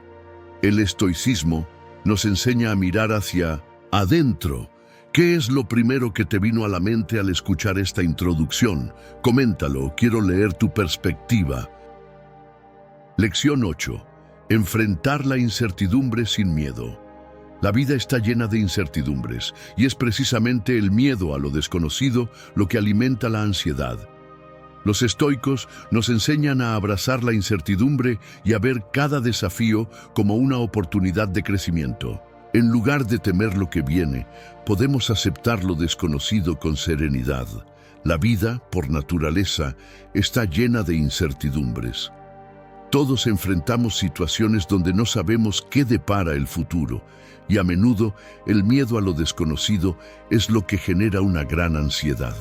El estoicismo nos enseña a mirar hacia adentro. ¿Qué es lo primero que te vino a la mente al escuchar esta introducción? Coméntalo, quiero leer tu perspectiva. Lección 8. Enfrentar la incertidumbre sin miedo. La vida está llena de incertidumbres, y es precisamente el miedo a lo desconocido lo que alimenta la ansiedad. Los estoicos nos enseñan a abrazar la incertidumbre y a ver cada desafío como una oportunidad de crecimiento. En lugar de temer lo que viene, podemos aceptar lo desconocido con serenidad. La vida, por naturaleza, está llena de incertidumbres. Todos enfrentamos situaciones donde no sabemos qué depara el futuro, y a menudo el miedo a lo desconocido es lo que genera una gran ansiedad.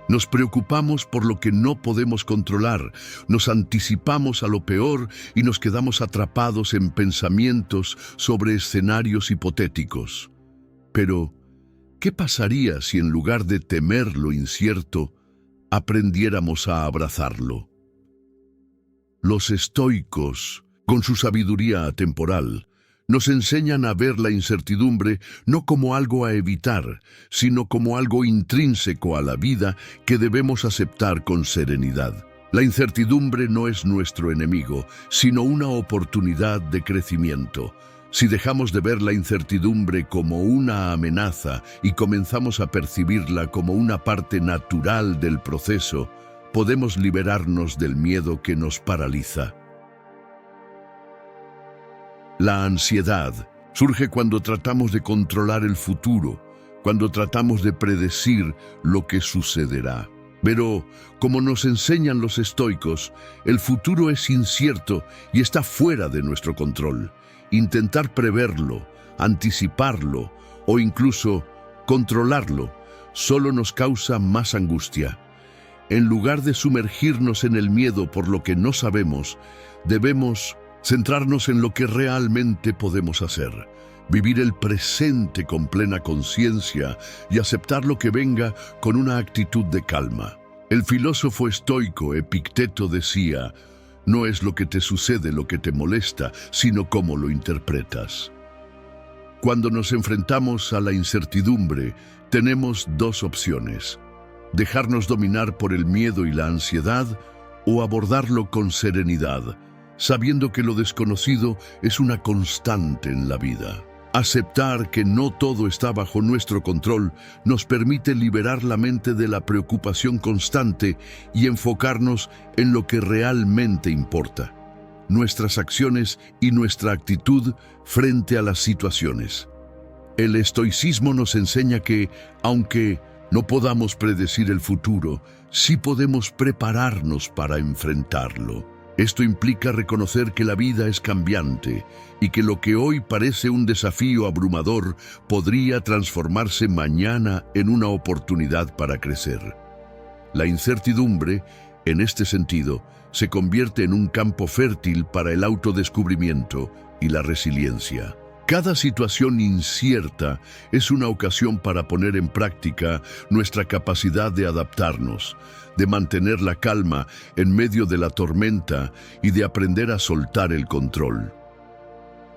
Nos preocupamos por lo que no podemos controlar, nos anticipamos a lo peor y nos quedamos atrapados en pensamientos sobre escenarios hipotéticos. Pero, ¿qué pasaría si en lugar de temer lo incierto, aprendiéramos a abrazarlo? Los estoicos, con su sabiduría atemporal, nos enseñan a ver la incertidumbre no como algo a evitar, sino como algo intrínseco a la vida que debemos aceptar con serenidad. La incertidumbre no es nuestro enemigo, sino una oportunidad de crecimiento. Si dejamos de ver la incertidumbre como una amenaza y comenzamos a percibirla como una parte natural del proceso, podemos liberarnos del miedo que nos paraliza. La ansiedad surge cuando tratamos de controlar el futuro, cuando tratamos de predecir lo que sucederá. Pero, como nos enseñan los estoicos, el futuro es incierto y está fuera de nuestro control. Intentar preverlo, anticiparlo o incluso controlarlo solo nos causa más angustia. En lugar de sumergirnos en el miedo por lo que no sabemos, debemos centrarnos en lo que realmente podemos hacer, vivir el presente con plena conciencia y aceptar lo que venga con una actitud de calma. El filósofo estoico Epicteto decía: no es lo que te sucede lo que te molesta, sino cómo lo interpretas. Cuando nos enfrentamos a la incertidumbre, tenemos dos opciones: dejarnos dominar por el miedo y la ansiedad o abordarlo con serenidad, sabiendo que lo desconocido es una constante en la vida. Aceptar que no todo está bajo nuestro control nos permite liberar la mente de la preocupación constante y enfocarnos en lo que realmente importa: nuestras acciones y nuestra actitud frente a las situaciones. El estoicismo nos enseña que, aunque no podamos predecir el futuro, sí podemos prepararnos para enfrentarlo. Esto implica reconocer que la vida es cambiante y que lo que hoy parece un desafío abrumador podría transformarse mañana en una oportunidad para crecer. La incertidumbre, en este sentido, se convierte en un campo fértil para el autodescubrimiento y la resiliencia. Cada situación incierta es una ocasión para poner en práctica nuestra capacidad de adaptarnos, de mantener la calma en medio de la tormenta y de aprender a soltar el control.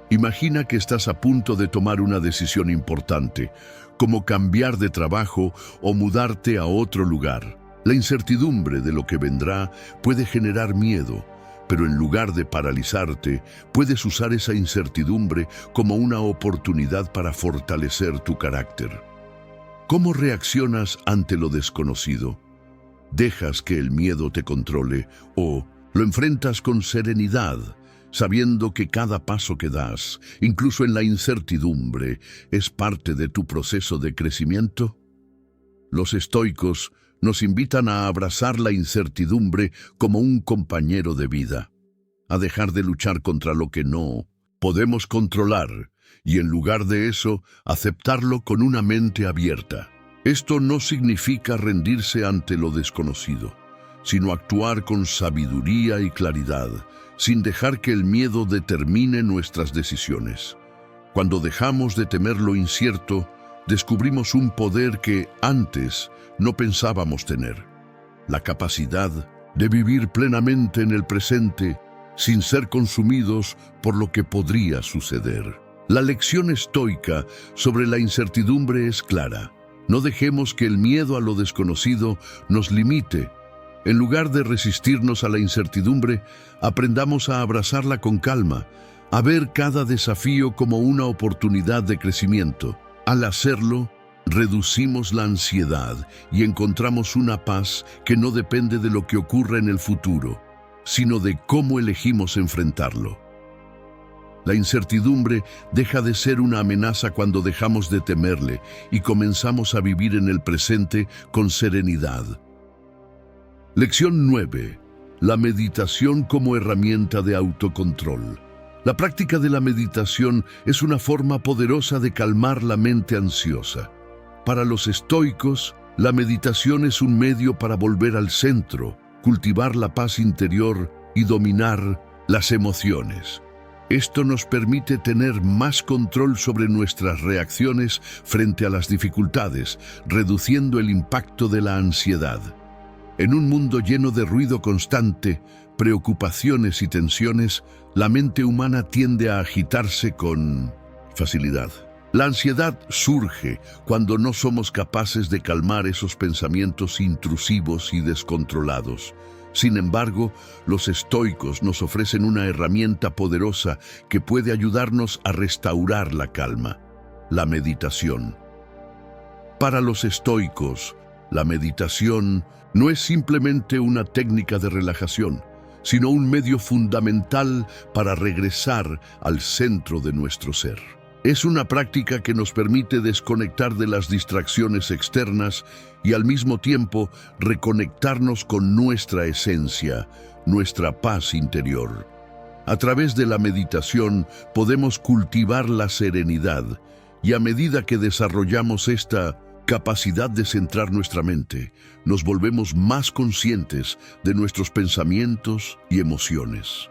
Imagina que estás a punto de tomar una decisión importante, como cambiar de trabajo o mudarte a otro lugar. La incertidumbre de lo que vendrá puede generar miedo, pero en lugar de paralizarte, puedes usar esa incertidumbre como una oportunidad para fortalecer tu carácter. ¿Cómo reaccionas ante lo desconocido? ¿Dejas que el miedo te controle o lo enfrentas con serenidad, sabiendo que cada paso que das, incluso en la incertidumbre, es parte de tu proceso de crecimiento? Los estoicos nos invitan a abrazar la incertidumbre como un compañero de vida, a dejar de luchar contra lo que no podemos controlar y, en lugar de eso, aceptarlo con una mente abierta. Esto no significa rendirse ante lo desconocido, sino actuar con sabiduría y claridad, sin dejar que el miedo determine nuestras decisiones. Cuando dejamos de temer lo incierto, descubrimos un poder que antes no pensábamos tener: la capacidad de vivir plenamente en el presente sin ser consumidos por lo que podría suceder. La lección estoica sobre la incertidumbre es clara. No dejemos que el miedo a lo desconocido nos limite. En lugar de resistirnos a la incertidumbre, aprendamos a abrazarla con calma, a ver cada desafío como una oportunidad de crecimiento. Al hacerlo, reducimos la ansiedad y encontramos una paz que no depende de lo que ocurra en el futuro, sino de cómo elegimos enfrentarlo. La incertidumbre deja de ser una amenaza cuando dejamos de temerle y comenzamos a vivir en el presente con serenidad. Lección 9. La meditación como herramienta de autocontrol. La práctica de la meditación es una forma poderosa de calmar la mente ansiosa. Para los estoicos, la meditación es un medio para volver al centro, cultivar la paz interior y dominar las emociones. Esto nos permite tener más control sobre nuestras reacciones frente a las dificultades, reduciendo el impacto de la ansiedad. En un mundo lleno de ruido constante, preocupaciones y tensiones, la mente humana tiende a agitarse con facilidad. La ansiedad surge cuando no somos capaces de calmar esos pensamientos intrusivos y descontrolados. Sin embargo, los estoicos nos ofrecen una herramienta poderosa que puede ayudarnos a restaurar la calma: la meditación. Para los estoicos, la meditación no es simplemente una técnica de relajación, sino un medio fundamental para regresar al centro de nuestro ser. Es una práctica que nos permite desconectar de las distracciones externas y al mismo tiempo reconectarnos con nuestra esencia, nuestra paz interior. A través de la meditación podemos cultivar la serenidad, y a medida que desarrollamos esta capacidad de centrar nuestra mente, nos volvemos más conscientes de nuestros pensamientos y emociones.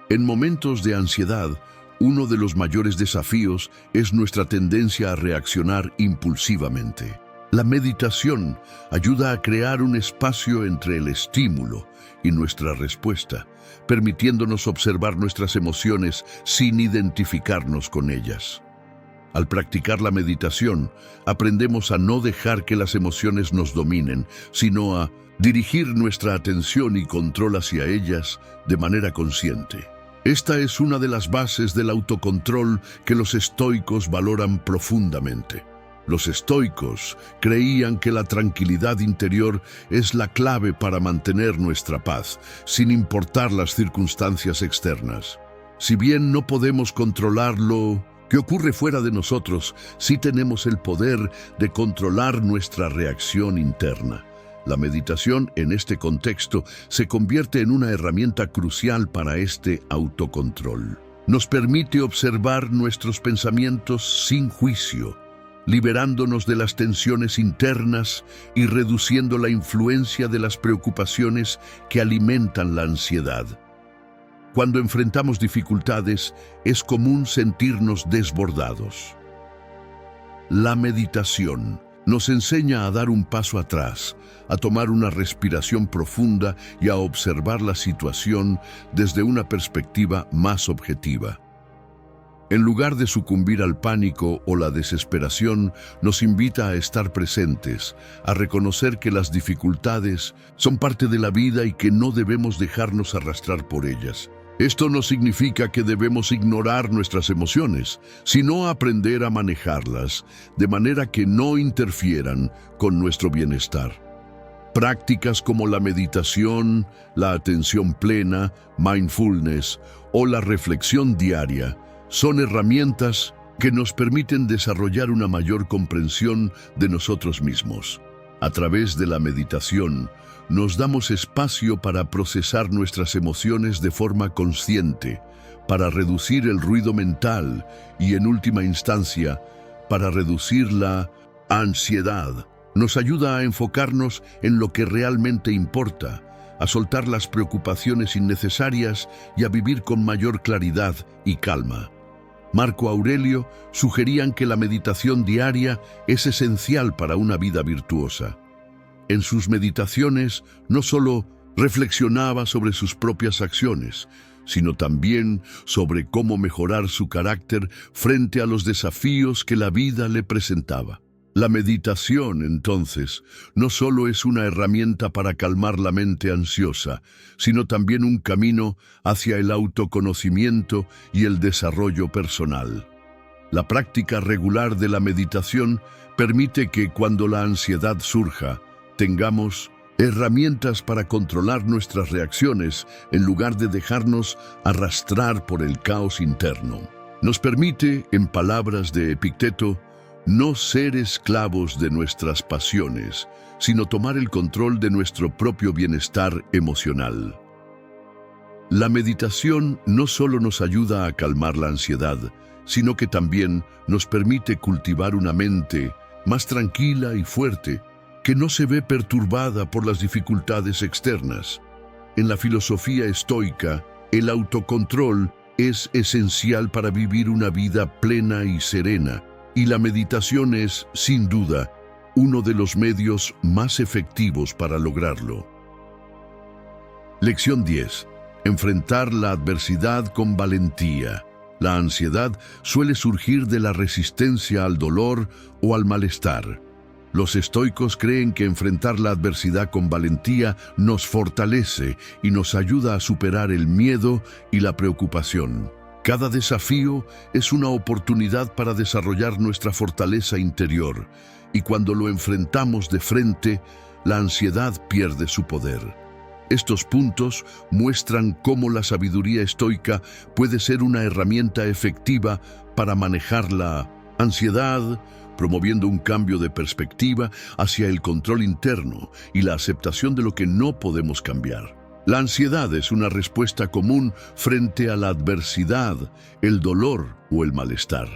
En momentos de ansiedad, uno de los mayores desafíos es nuestra tendencia a reaccionar impulsivamente. La meditación ayuda a crear un espacio entre el estímulo y nuestra respuesta, permitiéndonos observar nuestras emociones sin identificarnos con ellas. Al practicar la meditación, aprendemos a no dejar que las emociones nos dominen, sino a dirigir nuestra atención y control hacia ellas de manera consciente. Esta es una de las bases del autocontrol que los estoicos valoran profundamente. Los estoicos creían que la tranquilidad interior es la clave para mantener nuestra paz, sin importar las circunstancias externas. Si bien no podemos controlar lo que ocurre fuera de nosotros, sí tenemos el poder de controlar nuestra reacción interna. La meditación, en este contexto, se convierte en una herramienta crucial para este autocontrol. Nos permite observar nuestros pensamientos sin juicio, liberándonos de las tensiones internas y reduciendo la influencia de las preocupaciones que alimentan la ansiedad. Cuando enfrentamos dificultades, es común sentirnos desbordados. La meditación nos enseña a dar un paso atrás, a tomar una respiración profunda y a observar la situación desde una perspectiva más objetiva. En lugar de sucumbir al pánico o la desesperación, nos invita a estar presentes, a reconocer que las dificultades son parte de la vida y que no debemos dejarnos arrastrar por ellas. Esto no significa que debemos ignorar nuestras emociones, sino aprender a manejarlas de manera que no interfieran con nuestro bienestar. Prácticas como la meditación, la atención plena, mindfulness o la reflexión diaria son herramientas que nos permiten desarrollar una mayor comprensión de nosotros mismos. A través de la meditación, nos damos espacio para procesar nuestras emociones de forma consciente, para reducir el ruido mental y, en última instancia, para reducir la ansiedad. Nos ayuda a enfocarnos en lo que realmente importa, a soltar las preocupaciones innecesarias y a vivir con mayor claridad y calma. Marco Aurelio sugerían que la meditación diaria es esencial para una vida virtuosa. En sus meditaciones no solo reflexionaba sobre sus propias acciones, sino también sobre cómo mejorar su carácter frente a los desafíos que la vida le presentaba. La meditación, entonces, no solo es una herramienta para calmar la mente ansiosa, sino también un camino hacia el autoconocimiento y el desarrollo personal. La práctica regular de la meditación permite que, cuando la ansiedad surja, tengamos herramientas para controlar nuestras reacciones en lugar de dejarnos arrastrar por el caos interno. Nos permite, en palabras de Epicteto, no ser esclavos de nuestras pasiones, sino tomar el control de nuestro propio bienestar emocional. La meditación no solo nos ayuda a calmar la ansiedad, sino que también nos permite cultivar una mente más tranquila y fuerte, que no se ve perturbada por las dificultades externas. En la filosofía estoica, el autocontrol es esencial para vivir una vida plena y serena, y la meditación es, sin duda, uno de los medios más efectivos para lograrlo. Lección 10. Enfrentar la adversidad con valentía. La ansiedad suele surgir de la resistencia al dolor o al malestar. Los estoicos creen que enfrentar la adversidad con valentía nos fortalece y nos ayuda a superar el miedo y la preocupación. Cada desafío es una oportunidad para desarrollar nuestra fortaleza interior, y cuando lo enfrentamos de frente, la ansiedad pierde su poder. Estos puntos muestran cómo la sabiduría estoica puede ser una herramienta efectiva para manejar la ansiedad, promoviendo un cambio de perspectiva hacia el control interno y la aceptación de lo que no podemos cambiar. La ansiedad es una respuesta común frente a la adversidad, el dolor o el malestar.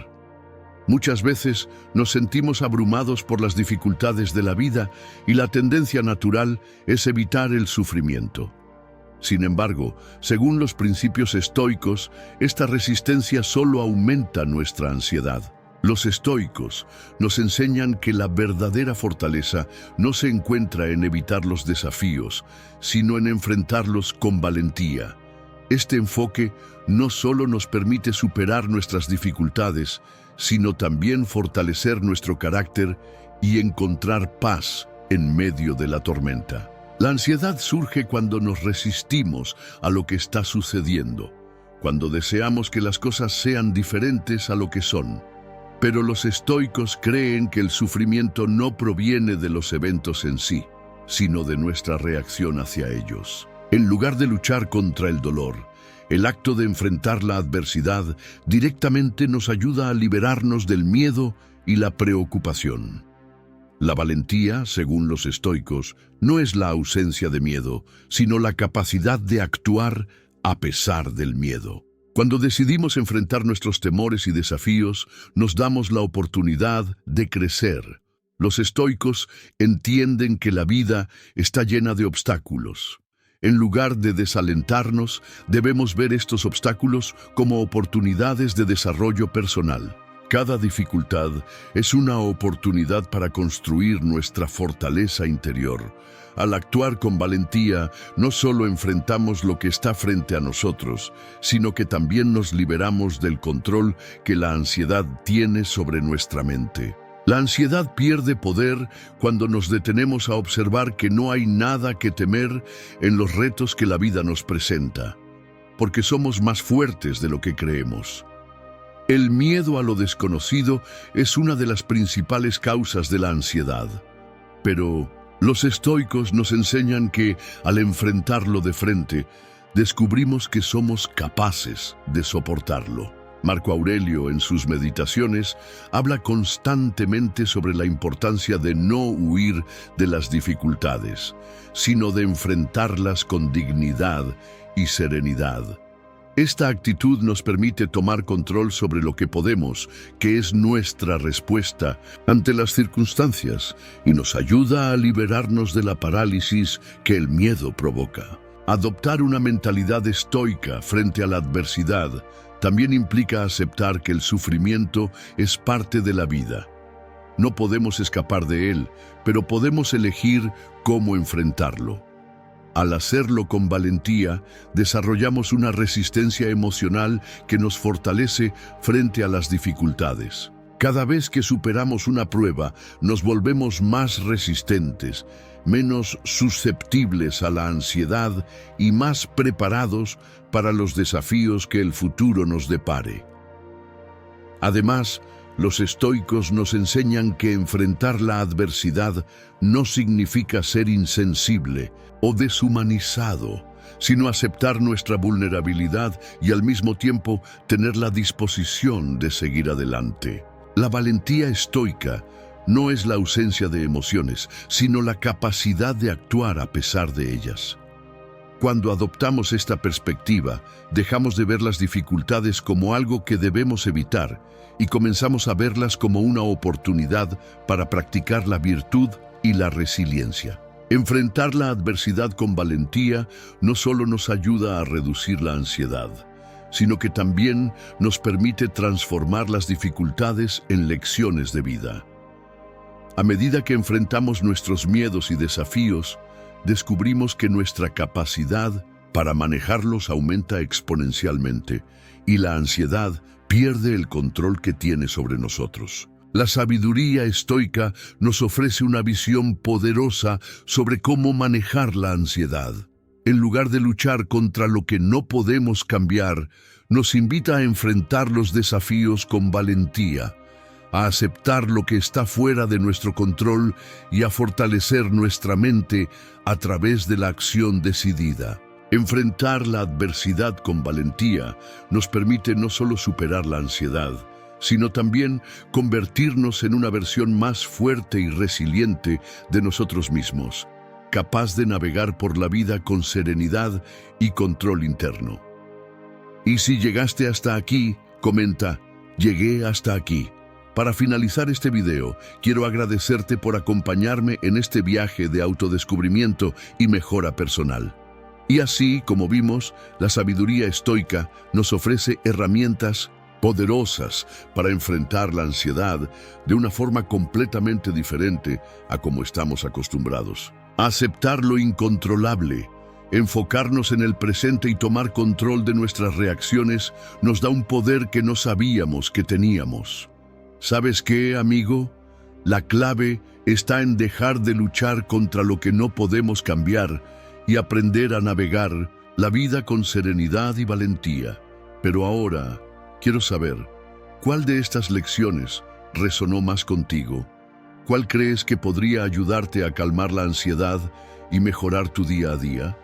Muchas veces nos sentimos abrumados por las dificultades de la vida y la tendencia natural es evitar el sufrimiento. Sin embargo, según los principios estoicos, esta resistencia solo aumenta nuestra ansiedad. Los estoicos nos enseñan que la verdadera fortaleza no se encuentra en evitar los desafíos, sino en enfrentarlos con valentía. Este enfoque no solo nos permite superar nuestras dificultades, sino también fortalecer nuestro carácter y encontrar paz en medio de la tormenta. La ansiedad surge cuando nos resistimos a lo que está sucediendo, cuando deseamos que las cosas sean diferentes a lo que son. Pero los estoicos creen que el sufrimiento no proviene de los eventos en sí, sino de nuestra reacción hacia ellos. En lugar de luchar contra el dolor, el acto de enfrentar la adversidad directamente nos ayuda a liberarnos del miedo y la preocupación. La valentía, según los estoicos, no es la ausencia de miedo, sino la capacidad de actuar a pesar del miedo. Cuando decidimos enfrentar nuestros temores y desafíos, nos damos la oportunidad de crecer. Los estoicos entienden que la vida está llena de obstáculos. En lugar de desalentarnos, debemos ver estos obstáculos como oportunidades de desarrollo personal. Cada dificultad es una oportunidad para construir nuestra fortaleza interior. Al actuar con valentía, no solo enfrentamos lo que está frente a nosotros, sino que también nos liberamos del control que la ansiedad tiene sobre nuestra mente. La ansiedad pierde poder cuando nos detenemos a observar que no hay nada que temer en los retos que la vida nos presenta, porque somos más fuertes de lo que creemos. El miedo a lo desconocido es una de las principales causas de la ansiedad, pero los estoicos nos enseñan que, al enfrentarlo de frente, descubrimos que somos capaces de soportarlo. Marco Aurelio, en sus meditaciones, habla constantemente sobre la importancia de no huir de las dificultades, sino de enfrentarlas con dignidad y serenidad. Esta actitud nos permite tomar control sobre lo que podemos, que es nuestra respuesta ante las circunstancias, y nos ayuda a liberarnos de la parálisis que el miedo provoca. Adoptar una mentalidad estoica frente a la adversidad también implica aceptar que el sufrimiento es parte de la vida. No podemos escapar de él, pero podemos elegir cómo enfrentarlo. Al hacerlo con valentía, desarrollamos una resistencia emocional que nos fortalece frente a las dificultades. Cada vez que superamos una prueba, nos volvemos más resistentes, menos susceptibles a la ansiedad y más preparados para los desafíos que el futuro nos depare. Además, los estoicos nos enseñan que enfrentar la adversidad no significa ser insensible o deshumanizado, sino aceptar nuestra vulnerabilidad y al mismo tiempo tener la disposición de seguir adelante. La valentía estoica no es la ausencia de emociones, sino la capacidad de actuar a pesar de ellas. Cuando adoptamos esta perspectiva, dejamos de ver las dificultades como algo que debemos evitar y comenzamos a verlas como una oportunidad para practicar la virtud y la resiliencia. Enfrentar la adversidad con valentía no solo nos ayuda a reducir la ansiedad, sino que también nos permite transformar las dificultades en lecciones de vida. A medida que enfrentamos nuestros miedos y desafíos, descubrimos que nuestra capacidad para manejarlos aumenta exponencialmente y la ansiedad pierde el control que tiene sobre nosotros. La sabiduría estoica nos ofrece una visión poderosa sobre cómo manejar la ansiedad. En lugar de luchar contra lo que no podemos cambiar, nos invita a enfrentar los desafíos con valentía, a aceptar lo que está fuera de nuestro control y a fortalecer nuestra mente a través de la acción decidida. Enfrentar la adversidad con valentía nos permite no solo superar la ansiedad, sino también convertirnos en una versión más fuerte y resiliente de nosotros mismos, capaz de navegar por la vida con serenidad y control interno. Y si llegaste hasta aquí, comenta, llegué hasta aquí. Para finalizar este video, quiero agradecerte por acompañarme en este viaje de autodescubrimiento y mejora personal. Y así, como vimos, la sabiduría estoica nos ofrece herramientas poderosas para enfrentar la ansiedad de una forma completamente diferente a como estamos acostumbrados. Aceptar lo incontrolable, enfocarnos en el presente y tomar control de nuestras reacciones nos da un poder que no sabíamos que teníamos. ¿Sabes qué, amigo? La clave está en dejar de luchar contra lo que no podemos cambiar y aprender a navegar la vida con serenidad y valentía. Pero ahora, quiero saber, ¿cuál de estas lecciones resonó más contigo? ¿Cuál crees que podría ayudarte a calmar la ansiedad y mejorar tu día a día?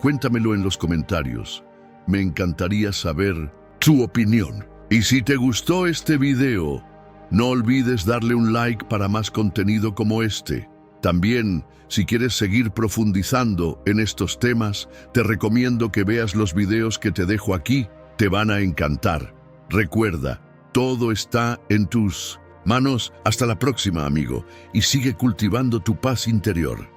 Cuéntamelo en los comentarios. Me encantaría saber tu opinión. Y si te gustó este video, no olvides darle un like para más contenido como este. También, si quieres seguir profundizando en estos temas, te recomiendo que veas los videos que te dejo aquí. Te van a encantar. Recuerda, todo está en tus manos. Hasta la próxima, amigo, y sigue cultivando tu paz interior.